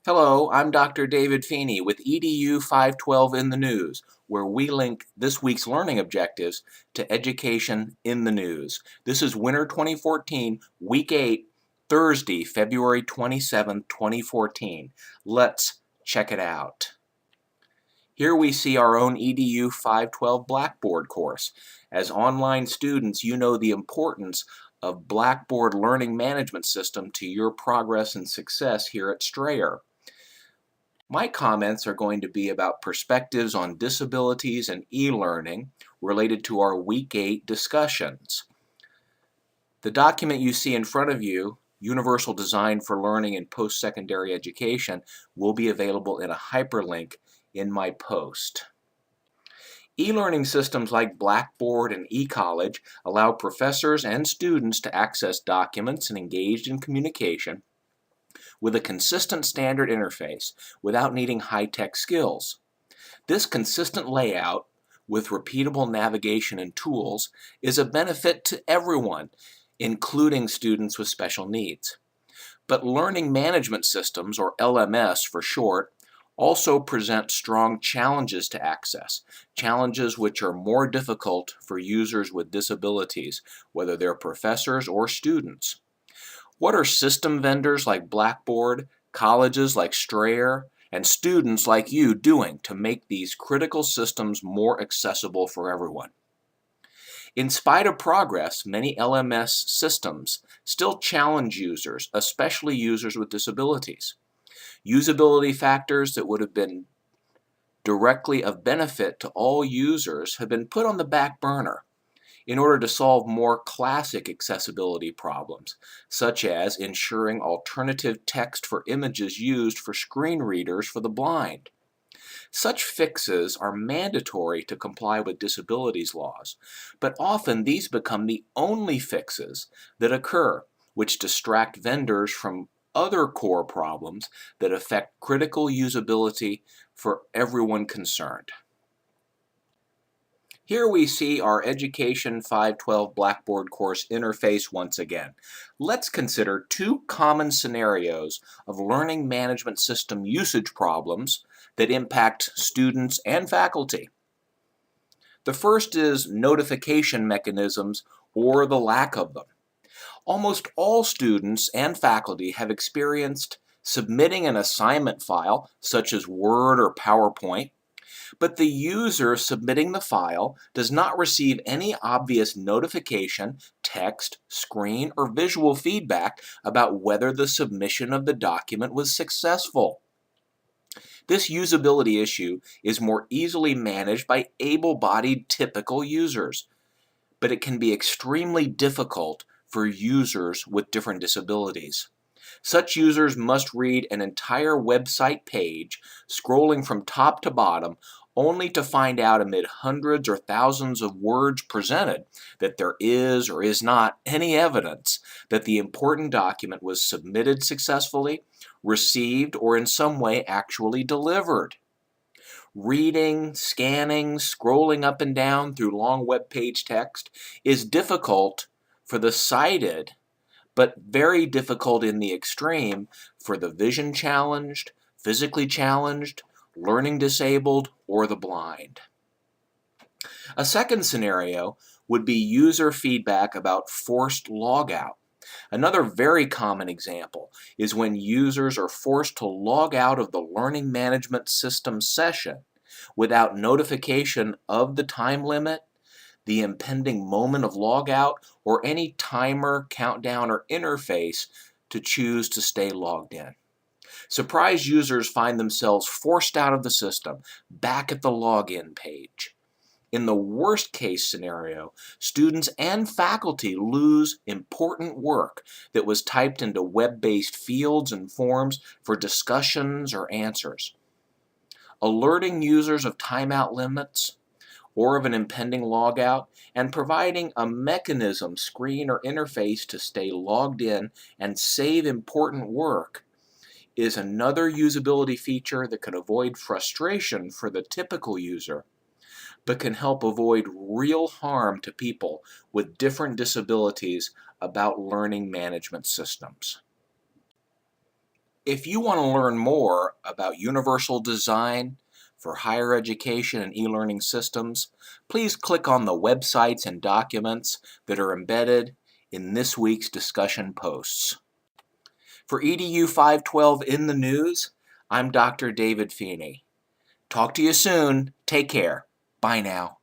Hello, I'm Dr. David Feeney with EDU512 in the News, where we link this week's learning objectives to education in the news. This is Winter 2014, Week 8, Thursday, February 27, 2014. Let's check it out. Here we see our own EDU512 Blackboard course. As online students, you know the importance of Blackboard learning management system to your progress and success here at Strayer. My comments are going to be about perspectives on disabilities and e-learning related to our Week 8 discussions. The document you see in front of you, Universal Design for Learning in Post-Secondary Education, will be available in a hyperlink in my post. E-learning systems like Blackboard and eCollege allow professors and students to access documents and engage in communication with a consistent standard interface without needing high-tech skills. This consistent layout with repeatable navigation and tools is a benefit to everyone, including students with special needs. But learning management systems, or LMS for short, also present strong challenges to access, challenges which are more difficult for users with disabilities, whether they're professors or students. What are system vendors like Blackboard, colleges like Strayer, and students like you doing to make these critical systems more accessible for everyone? In spite of progress, many LMS systems still challenge users, especially users with disabilities. Usability factors that would have been directly of benefit to all users have been put on the back burner in order to solve more classic accessibility problems, such as ensuring alternative text for images used for screen readers for the blind. Such fixes are mandatory to comply with disabilities laws, but often these become the only fixes that occur, which distract vendors from other core problems that affect critical usability for everyone concerned. Here we see our Education 512 Blackboard course interface once again. Let's consider two common scenarios of learning management system usage problems that impact students and faculty. The first is notification mechanisms or the lack of them. Almost all students and faculty have experienced submitting an assignment file, such as Word or PowerPoint, but the user submitting the file does not receive any obvious notification, text, screen, or visual feedback about whether the submission of the document was successful. This usability issue is more easily managed by able-bodied typical users, but it can be extremely difficult for users with different disabilities. Such users must read an entire website page, scrolling from top to bottom, only to find out amid hundreds or thousands of words presented that there is or is not any evidence that the important document was submitted successfully, received, or in some way actually delivered. Reading, scanning, scrolling up and down through long web page text is difficult for the sighted, but very difficult in the extreme for the vision challenged, physically challenged, learning disabled, or the blind. A second scenario would be user feedback about forced logout. Another very common example is when users are forced to log out of the learning management system session without notification of the time limit, the impending moment of logout, or any timer, countdown, or interface to choose to stay logged in. Surprised users find themselves forced out of the system, back at the login page. In the worst case scenario, students and faculty lose important work that was typed into web-based fields and forms for discussions or answers. Alerting users of timeout limits or of an impending logout, and providing a mechanism, screen, or interface to stay logged in and save important work is another usability feature that can avoid frustration for the typical user, but can help avoid real harm to people with different disabilities about learning management systems. If you want to learn more about universal design for higher education and e-learning systems, please click on the websites and documents that are embedded in this week's discussion posts. For EDU 512 in the News, I'm Dr. David Feeney. Talk to you soon. Take care. Bye now.